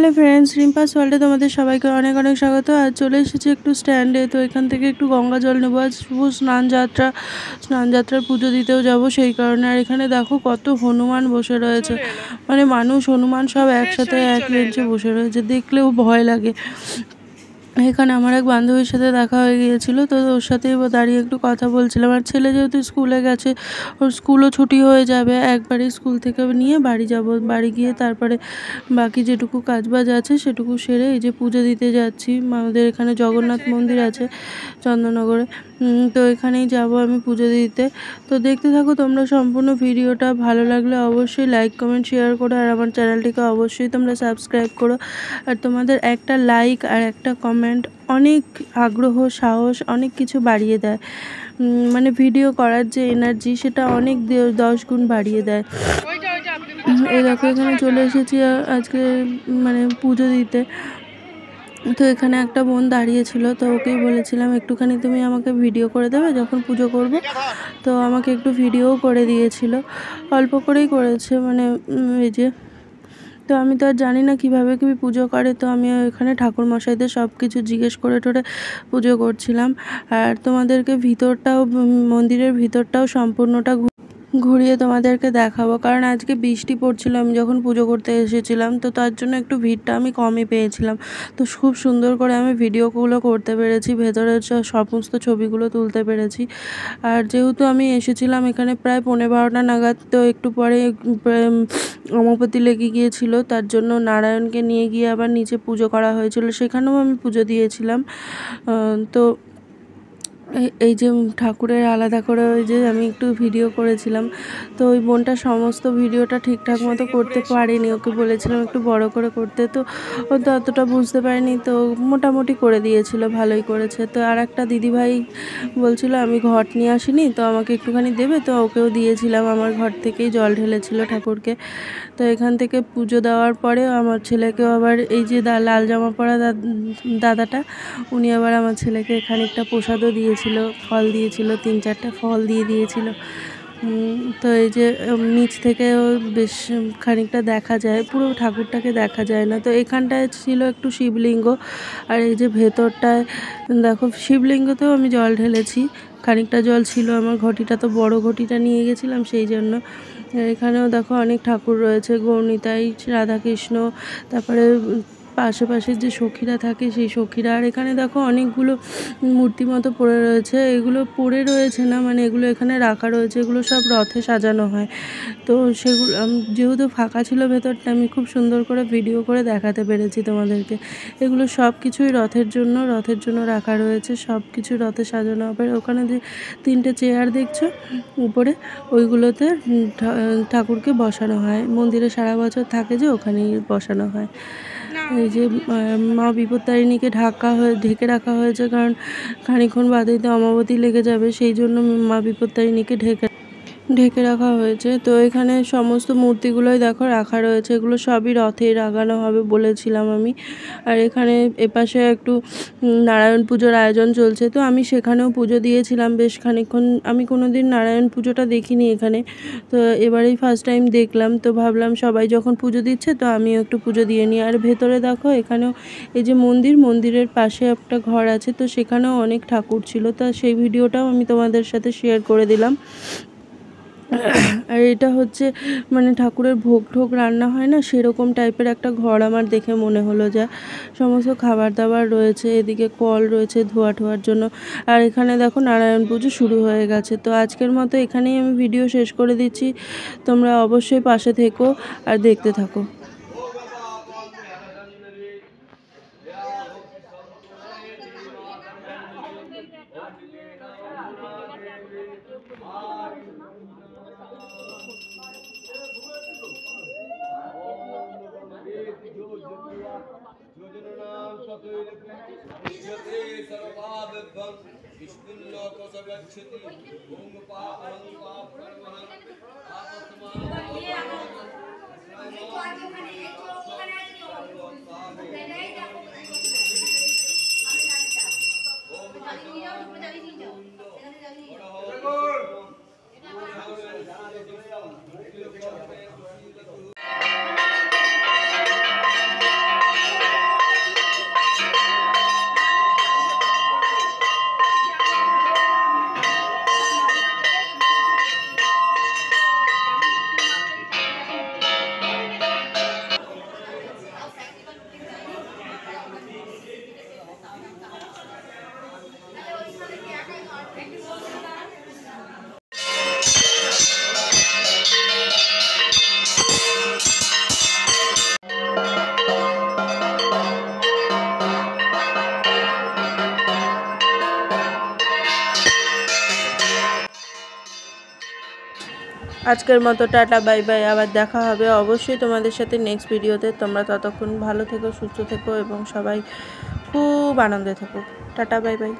Hello friends, রিম্পাস ওয়ার্ল্ডে তোমাদের সবাইকে অনেক অনেক স্বাগত। আর চলে এসেছি একটু স্ট্যান্ডে। তো এখান থেকে একটু গঙ্গা জল নেবো। আজ শুভ স্নানযাত্রার পুজো দিতেও যাব, সেই কারণে। আর এখানে দেখো কত হনুমান বসে রয়েছে, মানে মানুষ হনুমান সব একসাথে এক বেঞ্চে বসে রয়েছে, দেখলেও ভয় লাগে। এখানে আমার এক বান্ধবীর সাথে দেখা হয়ে গিয়েছিল, তো ওর সাথেই দাঁড়িয়ে একটু কথা বলছিলাম। আর ছেলে যেহেতু স্কুলে গেছে, ওর স্কুলও ছুটি হয়ে যাবে, একবারই স্কুল থেকে নিয়ে বাড়ি যাব। বাড়ি গিয়ে তারপরে বাকি যেটুকু কাজবাজ আছে সেটুকু সেরে এই যে পুজো দিতে যাচ্ছি। আমাদের এখানে জগন্নাথ মন্দির আছে চন্দননগরে, তো এখানেই যাব আমি পুজো দিতে। তো দেখতে থাকো তোমরা সম্পূর্ণ ভিডিওটা। ভালো লাগলে অবশ্যই লাইক কমেন্ট শেয়ার করো, আর আমার চ্যানেলটিকে অবশ্যই তোমরা সাবস্ক্রাইব করো। আর তোমাদের একটা লাইক আর একটা কমেন্ট অনেক আগ্রহ, সাহস, অনেক কিছু বাড়িয়ে দেয়। মানে ভিডিও করার যে এনার্জি, সেটা অনেক 10 গুণ বাড়িয়ে দেয়। এই দেখো এখানে চলে এসেছি আজকে মানে পুজো দিতে। তো এখানে একটা বোন দাঁড়িয়েছিল, তো ওকেই বলেছিলাম একটুখানি তুমি আমাকে ভিডিও করে দেবে যখন পুজো করব। তো আমাকে একটু ভিডিও করে দিয়েছিল, অল্প করেই করেছে, মানে এই যে। তো আমি তো আর জানি না কীভাবে কি পুজো করে, তো আমি এখানে ঠাকুরমশাইদের সব কিছু জিজ্ঞেস করে টোরে পুজো করছিলাম। আর তোমাদেরকে ভিতরটাও, মন্দিরের ভিতরটাও সম্পূর্ণটা ঘুরিয়ে তোমাদেরকে দেখাবো, কারণ আজকে বৃষ্টি পড়ছিল আমি যখন পুজো করতে এসেছিলাম, তো তার জন্য একটু ভিড়টা আমি কমই পেয়েছিলাম। তো খুব সুন্দর করে আমি ভিডিওগুলো করতে পেরেছি, ভেতরের সমস্ত ছবিগুলো তুলতে পেরেছি। আর যেহেতু আমি এসেছিলাম এখানে প্রায় 11:15 নাগাদ, তো একটু পরে অমাবতী লেগে গিয়েছিল, তার জন্য নারায়ণকে নিয়ে গিয়ে আবার নিচে পুজো করা হয়েছিল, সেখানেও আমি পুজো দিয়েছিলাম। তো এই যে ঠাকুরের আলাদা করে ওই যে আমি একটু ভিডিও করেছিলাম, তো ওই বোনটা সমস্ত ভিডিওটা ঠিকঠাক মতো করতে পারেনি, ওকে বলেছিলাম একটু বড় করে করতে, তো ও তো অতটা বুঝতে পারেনি, তো মোটামুটি করে দিয়েছিল, ভালোই করেছে। তো আর একটা দিদিভাই বলছিল আমি ঘট নিয়ে আসিনি, তো আমাকে একটুখানি দেবে, তো ওকেও দিয়েছিলাম, আমার ঘর থেকেই জল ঢেলেছিল ঠাকুরকে। তো এখান থেকে পুজো দেওয়ার পরে আমার ছেলেকেও আবার এই যে লাল জামা পরা দাদাটা, উনি আবার আমার ছেলেকে খানিকটা প্রসাদও দিয়েছিল, ফল দিয়েছিল, 3-4টা ফল দিয়েছিল। তো এই যে নিচ থেকে বেশ খানিকটা দেখা যায়, পুরো ঠাকুরটাকে দেখা যায় না। তো এখানটায় ছিল একটু শিবলিঙ্গ, আর এই যে ভেতরটায় দেখো শিবলিঙ্গতেও আমি জল ঢেলেছি, খানিকটা জল ছিল, আমার ঘটিটা তো বড় ঘটিটা নিয়ে গেছিলাম সেই জন্য। এখানেও দেখো অনেক ঠাকুর রয়েছে, গৌরনিতাই, রাধাকৃষ্ণ, তারপরে আশেপাশের যে সখীরা থাকে সেই সখীরা। আর এখানে দেখো অনেকগুলো মূর্তি মতো পড়ে রয়েছে, এগুলো পড়ে রয়েছে না, মানে এগুলো এখানে রাখা রয়েছে, এগুলো সব রথে সাজানো হয়। তো সেগুলো যেহেতু ফাঁকা ছিল ভেতরটা, আমি খুব সুন্দর করে ভিডিও করে দেখাতে পেরেছি তোমাদেরকে। এগুলো সব কিছুই রথের জন্য রাখা রয়েছে, সব কিছু রথে সাজানো হবে। ওখানে যে 3টে চেয়ার দেখছো উপরে, ওইগুলোতে ঠাকুরকে বসানো হয়, মন্দিরে সারা বছর থাকে যে, ওখানেই বসানো হয়। এই যে মা বিপত্তারিণীকে ঢেকে রাখা হয়েছে, কারণ খানিকক্ষণ বাদেই তো অমাবতী লেগে যাবে, সেই জন্য মা বিপত্তারিণীকে ঢেকে রাখা হয়েছে। তো এখানে সমস্ত মূর্তিগুলোই দেখো রাখা রয়েছে, এগুলো সবই রথেই লাগানো হবে বলেছিলাম আমি। আর এখানে এপাশে একটু নারায়ণ পুজোর আয়োজন চলছে, তো আমি সেখানেও পুজো দিয়েছিলাম বেশ খানিকক্ষণ। আমি কোনোদিন নারায়ণ পুজোটা দেখিনি এখানে, তো এবারেই ফার্স্ট টাইম দেখলাম, তো ভাবলাম সবাই যখন পুজো দিচ্ছে তো আমিও একটু পুজো দিয়ে নিই। আর ভেতরে দেখো এখানেও এই যে মন্দিরের পাশে একটা ঘর আছে, তো সেখানেও অনেক ঠাকুর ছিল, তা সেই ভিডিওটাও আমি তোমাদের সাথে শেয়ার করে দিলাম। আর এটা হচ্ছে মানে ঠাকুরের ভোগ রান্না হয় না, সেরকম টাইপের একটা ঘর আমার দেখে মনে হলো, যা সমস্ত খাবার দাবার রয়েছে, এদিকে কল রয়েছে ধোয়ার জন্য। আর এখানে দেখো নারায়ণ পুজো শুরু হয়ে গেছে। তো আজকের মতো এখানেই আমি ভিডিও শেষ করে দিচ্ছি, তোমরা অবশ্যই পাশে থেকো আর দেখতে থাকো। আজকের মতো টাটা বাই বাই। আবার দেখা হবে অবশ্যই তোমাদের সাথে নেক্সট ভিডিওতে। তোমরা ততক্ষণ ভালো থেকো, সুস্থ থেকো এবং সবাই খুব আনন্দে থেকো। Tata bye bye.